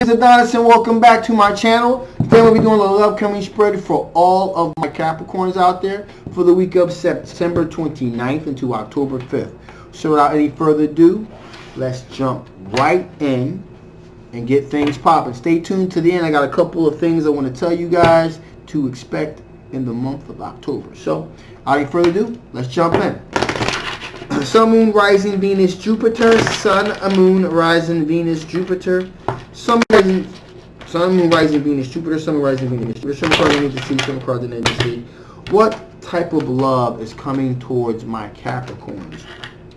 It's Adonis and welcome back to my channel. Today we'll be doing a little upcoming spread for all of my Capricorns out there for the week of September 29th into October 5th. So without any further ado, let's jump right in and get things popping. Stay tuned to the end. I got a couple of things I want to tell you guys to expect in the month of October. So without any further ado, let's jump in. Sun, Moon, Rising, Venus, Jupiter. Sun, Moon, Rising, Venus, Jupiter. Sun, Moon, Rising, Venus, Jupiter. Sun, Moon, Rising, Venus, Jupiter. Some cards you need to see, some cards you need to see. What type of love is coming towards my Capricorns?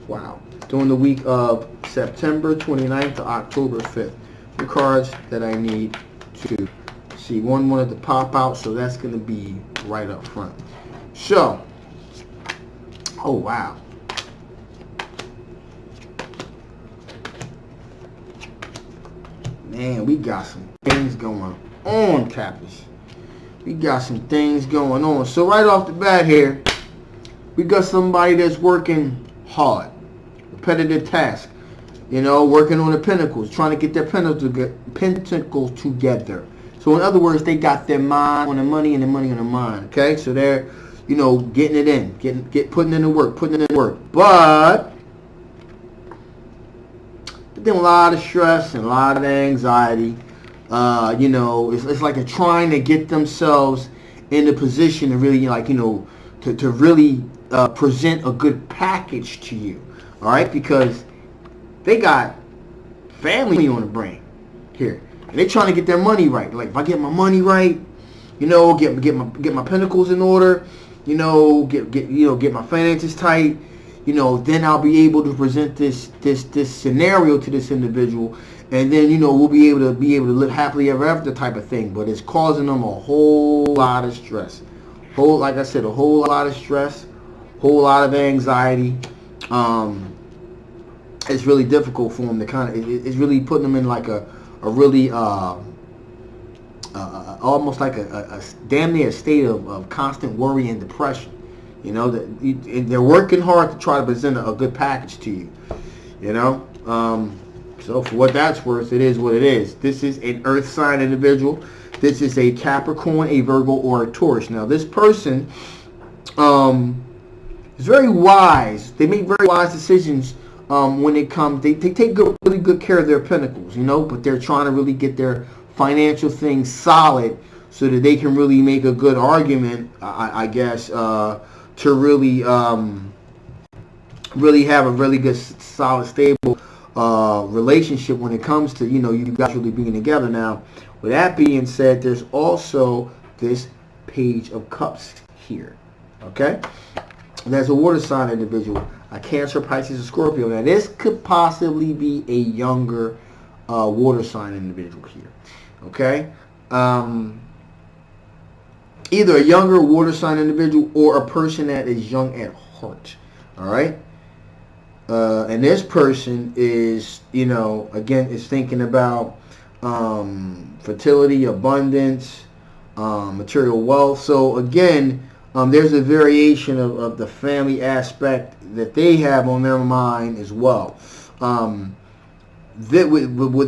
Wow. During the week of September 29th to October 5th. The cards that I need to see. One wanted to pop out, so that's going to be right up front. So, oh wow. Man, we got some things going on, Cappies. We got some things going on. So right off the bat here, we got somebody that's working hard. Repetitive task. You know, working on the pentacles. Trying to get their pentacles together. So in other words, they got their mind on the money and the money on the mind. Okay? So they're, you know, getting it in. Putting in the work. But then a lot of stress and a lot of anxiety. You know, it's like they're trying to get themselves in the position to really, like, you know, to really present a good package to you. All right, because they got family on the brain here, and they're trying to get their money right. Like, if I get my money right, you know, get my pentacles in order, you know, get my finances tight. You know, then I'll be able to present this scenario to this individual, and then, you know, we'll be able to live happily ever after type of thing. But it's causing them a whole lot of stress. Like I said, a whole lot of stress, whole lot of anxiety. It's really difficult for them to kind of. It's really putting them in like a really almost like a damn near state of constant worry and depression. You know, they're working hard to try to present a good package to you. You know, so for what that's worth, it is what it is. This is an Earth sign individual. This is a Capricorn, a Virgo, or a Taurus. Now, this person is very wise. They make very wise decisions when it comes. They take really good care of their pentacles. You know, but they're trying to really get their financial things solid so that they can really make a good argument. I guess. To really have a really good, solid, stable relationship when it comes to, you know, you guys really being together. Now, with that being said, there's also this Page of Cups here. Okay? There's a water sign individual, a Cancer, Pisces, or Scorpio. Now, this could possibly be a younger water sign individual here. Okay? Either a younger water sign individual or a person that is young at heart. All right? And this person is, you know, again, is thinking about fertility, abundance, material wealth. So, again, there's a variation of the family aspect that they have on their mind as well. With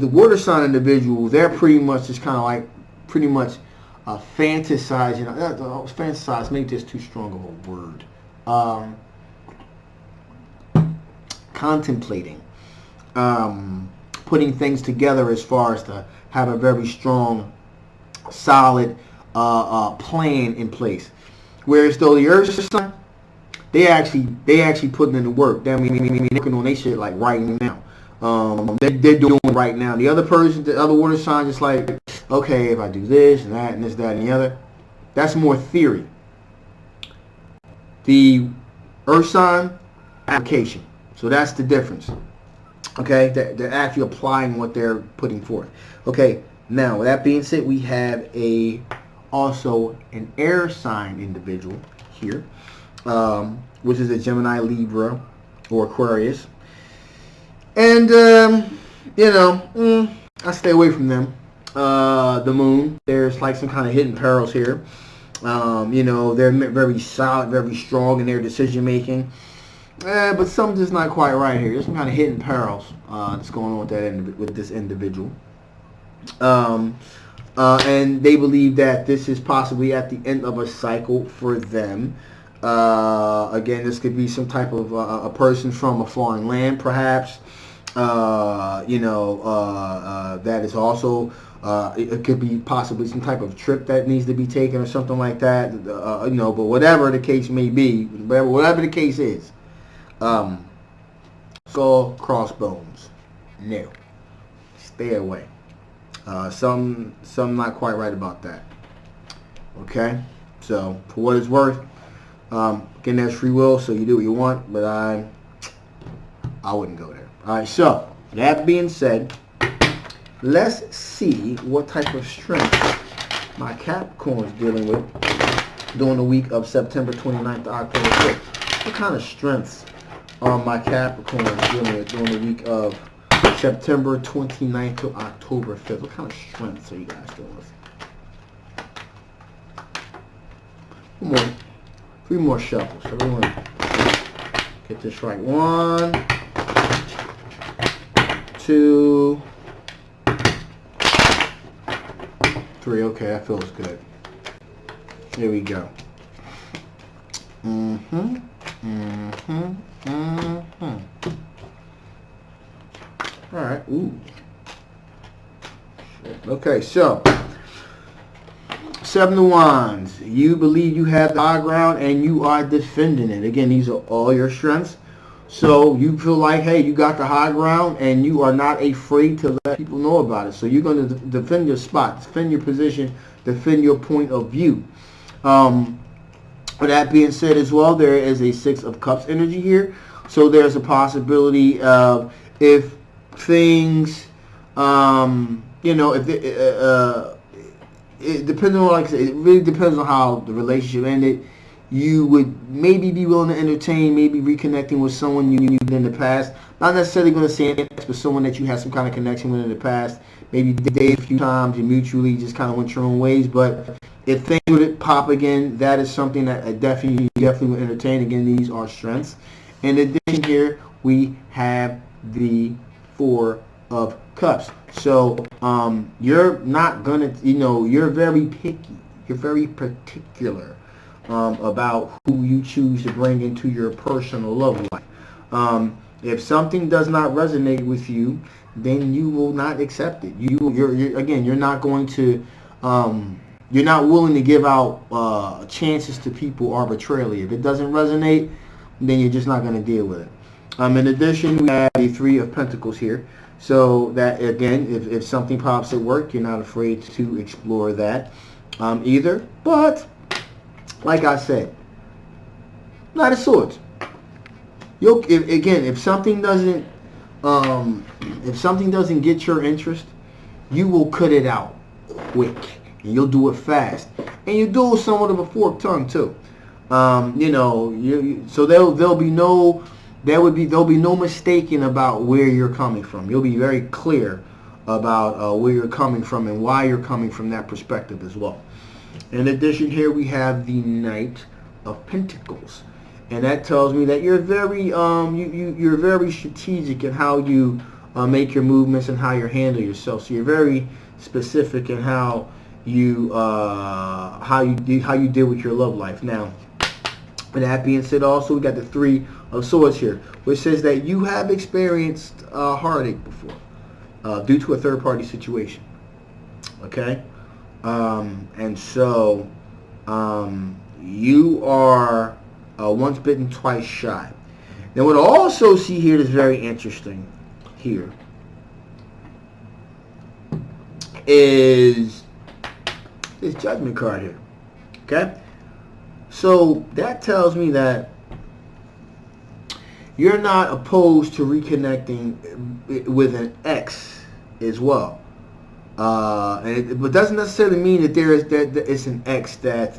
the water sign individual, they're pretty much just kind of like fantasize, you know, fantasize, maybe just too strong of a word. Contemplating, putting things together as far as to have a very strong, solid plan in place. Whereas though the Earth sign, they actually putting in the work. They working on their shit like right now. They're doing it right now. The other person, the other water sign, just like, okay, if I do this and that and this, that, and the other, that's more theory. The Earth sign, application. So that's the difference. Okay, they're actually applying what they're putting forth. Okay, now with that being said, we have also an air sign individual here, which is a Gemini, Libra, or Aquarius. And you know, I stay away from them. The moon, there's like some kind of hidden perils here. You know, they're very solid, very strong in their decision making. But something's just not quite right here. There's some kind of hidden perils that's going on with this individual. And they believe that this is possibly at the end of a cycle for them. Again, this could be some type of a person from a foreign land, perhaps. That is also, it could be possibly some type of trip that needs to be taken or something like that. But whatever the case may be, whatever the case is, skull, crossbones, no, stay away. Some not quite right about that. Okay, so for what it's worth, again, that's free will, so you do what you want, but I wouldn't go there. All right, so that being said, let's see what type of strength my Capricorn is dealing with during the week of September 29th to October 5th. What kind of strengths are my Capricorn dealing with during the week of September 29th to October 5th? What kind of strengths are you guys dealing with? Three more shuffles. Everyone get this right. 1, 2, 3. Okay, that feels good. Here we go. All right. Ooh. Okay, so 7 of Wands. You believe you have the high ground and you are defending it. Again, these are all your strengths. So you feel like, hey, you got the high ground and you are not afraid to let people know about it. So you're going to defend your spot, defend your position, defend your point of view. With that being said as well, there is a 6 of Cups energy here. So there's a possibility of if things, it depends on, like I said, it really depends on how the relationship ended. You would maybe be willing to entertain, maybe reconnecting with someone you knew in the past. Not necessarily going to say an ex, but someone that you had some kind of connection with in the past. Maybe dated a few times, you mutually just kind of went your own ways. But if things would pop again, that is something that I definitely would entertain. Again, these are strengths. In addition here, we have the 4 of Cups. So you're not going to, you're very picky. You're very particular about who you choose to bring into your personal love life. If something does not resonate with you, then you will not accept it. You're not going to, you're not willing to give out chances to people arbitrarily. If it doesn't resonate, then you're just not going to deal with it. In addition, we have the 3 of Pentacles here. So that, again, if something pops at work, you're not afraid to explore that either. But like I said, Knight of Swords. If something doesn't get your interest, you will cut it out quick, and you'll do it fast, and you do it somewhat of a forked tongue too. So there'll be no mistaking about where you're coming from. You'll be very clear about where you're coming from and why you're coming from that perspective as well. In addition, here we have the Knight of Pentacles, and that tells me that you're very you're very strategic in how you make your movements and how you handle yourself. So you're very specific in how you deal with your love life. Now, with that being said, also we got the 3 of Swords here, which says that you have experienced heartache before due to a third-party situation. Okay. And so you are once bitten, twice shy. Now what I also see here that's very interesting here is this Judgment card here. Okay? So that tells me that you're not opposed to reconnecting with an ex as well. But doesn't necessarily mean that that it's an ex that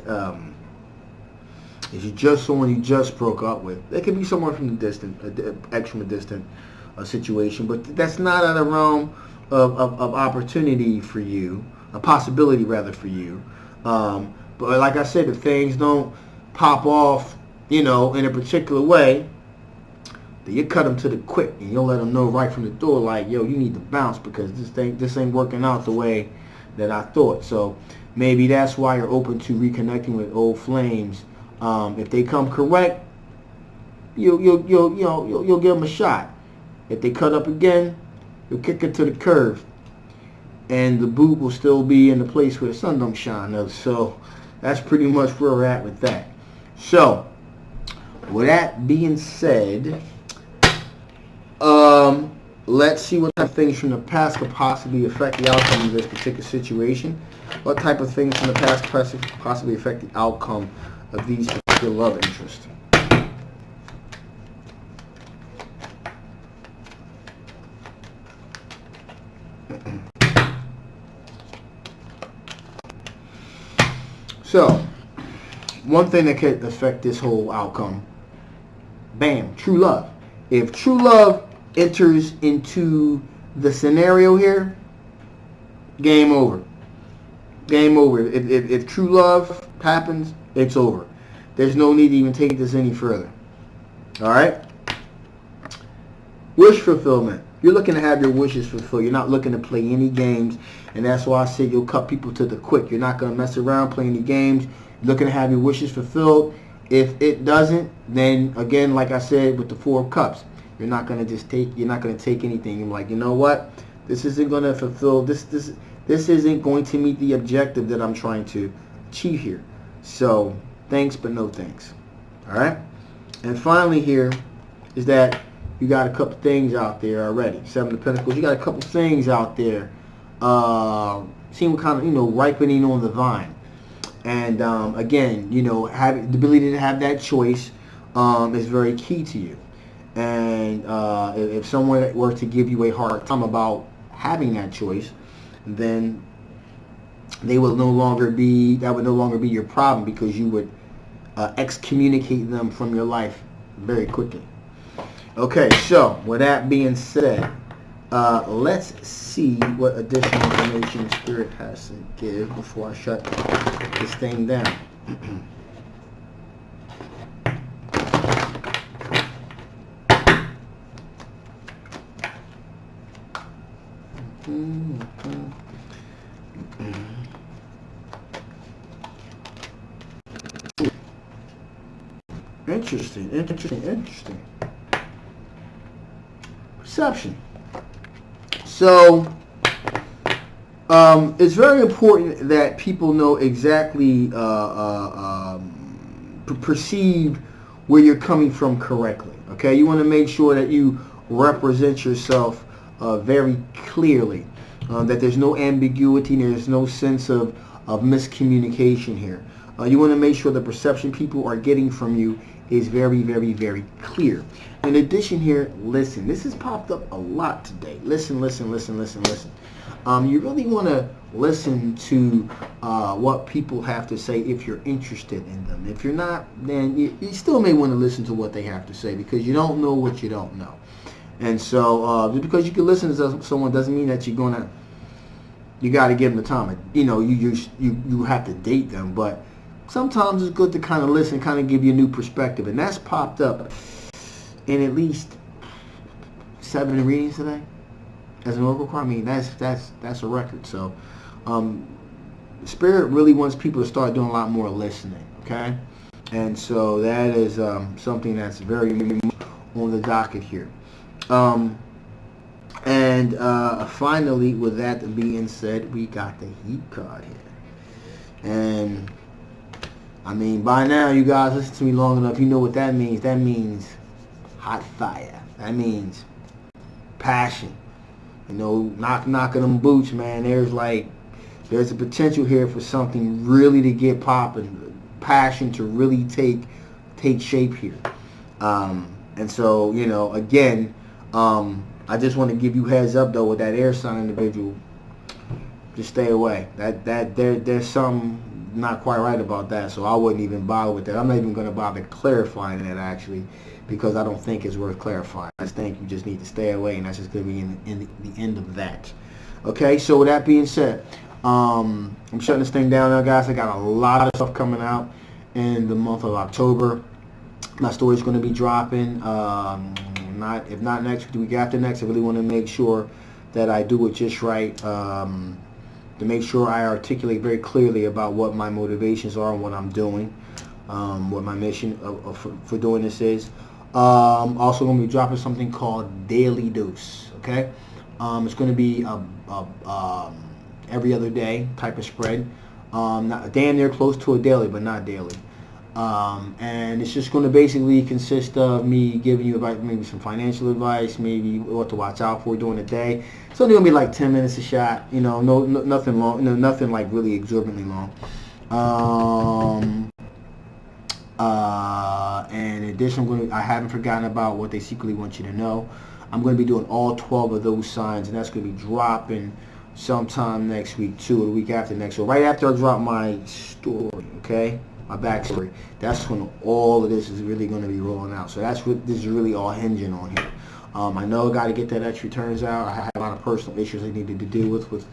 is just someone you just broke up with. It could be someone from the distant, ex from a distant situation, but that's not out of the realm of opportunity for you, a possibility rather for you. But like I said, if things don't pop off, in a particular way, then you cut them to the quick, and you'll let them know right from the door, like, yo, you need to bounce because this ain't working out the way that I thought. So maybe that's why you're open to reconnecting with old flames. If they come correct, you'll give them a shot. If they cut up again, you'll kick it to the curve, and the boot will still be in the place where the sun don't shine. So that's pretty much where we're at with that. So with that being said, let's see what type of things from the past could possibly affect the outcome of this particular situation. What type of things from the past could possibly affect the outcome of these particular love interests. So, one thing that could affect this whole outcome, bam, true love. If true love enters into the scenario here, game over. Game over. If true love happens, it's over. There's no need to even take this any further. All right? Wish fulfillment. You're looking to have your wishes fulfilled. You're not looking to play any games, and that's why I said you'll cut people to the quick. You're not going to mess around, play any games. You're looking to have your wishes fulfilled. If it doesn't, then again, like I said with the Four of Cups, you're not going to just take. You're not going to take anything. You're like, you know what? This isn't going to fulfill. This isn't going to meet the objective that I'm trying to achieve here. So thanks, but no thanks. All right. And finally, here is that. You got a couple things out there already. Seven of Pentacles. You got a couple things out there. Seeing what kind of, ripening on the vine. And again, having the ability to have that choice is very key to you. And if someone were to give you a hard time about having that choice, then that would no longer be your problem, because you would excommunicate them from your life very quickly. Okay, so with that being said, let's see what additional information Spirit has to give before I shut this thing down. Interesting. Perception. So, it's very important that people know exactly, perceive where you're coming from correctly. Okay, you want to make sure that you represent yourself very clearly, that there's no ambiguity, there's no sense of miscommunication here. You want to make sure the perception people are getting from you is very, very, very clear. In addition here, listen. This has popped up a lot today. Listen. You really want to listen to what people have to say if you're interested in them. If you're not, then you still may want to listen to what they have to say, because you don't know what you don't know. And so just because you can listen to someone doesn't mean that you got to give them the time. You have to date them, but sometimes it's good to kind of listen, kind of give you a new perspective. And that's popped up in at least 7 readings today as an oracle card. I mean, that's a record. So Spirit really wants people to start doing a lot more listening, okay? And so that is something that's very much on the docket here. Finally, with that being said, we got the Heat card here. And I mean, by now, you guys listen to me long enough, you know what that means. That means hot fire. That means passion. Knocking them boots, man. There's a potential here for something really to get popping. Passion to really take shape here. And so, again, I just want to give you heads up, though, with that air sign individual. Just stay away. There's something not quite right about that, so I wouldn't even bother with that. I'm not even going to bother clarifying that, actually, because I don't think it's worth clarifying. I just think you just need to stay away, and that's just going to be in the end of that. Okay, so with that being said, I'm shutting this thing down now, guys. I got a lot of stuff coming out in the month of October. My story's going to be dropping If not next week, the week after next. I really want to make sure that I do it just right, to make sure I articulate very clearly about what my motivations are and what I'm doing, what my mission for doing this is. Also going to be dropping something called Daily Dose. Okay, it's going to be a every other day type of spread. Not damn near close to a daily, but not daily. And it's just going to basically consist of me giving you about maybe some financial advice, maybe what to watch out for during the day. It's only going to be like 10 minutes a shot, you know, nothing long, nothing like really exorbitantly long. And in addition, I haven't forgotten about what they secretly want you to know. I'm going to be doing all 12 of those signs, and that's going to be dropping sometime next week too, or the week after next. So right after I drop my story, okay, my backstory, that's when all of this is really going to be rolling out. So that's what this is really all hinging on here. I know I got to get that extra returns out. I had a lot of personal issues I needed to deal with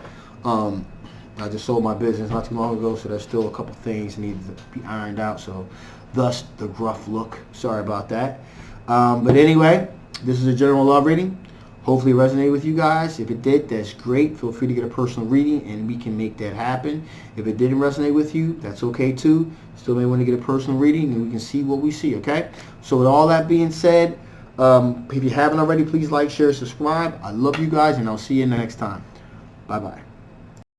I just sold my business not too long ago, so there's still a couple things that need to be ironed out. So thus the gruff look. Sorry about that. But anyway, this is a general love reading. Hopefully it resonated with you guys. If it did, that's great. Feel free to get a personal reading and we can make that happen. If it didn't resonate with you, that's okay too. Still may want to get a personal reading and we can see what we see, okay? So with all that being said, if you haven't already, please like, share, subscribe. I love you guys and I'll see you next time. Bye-bye.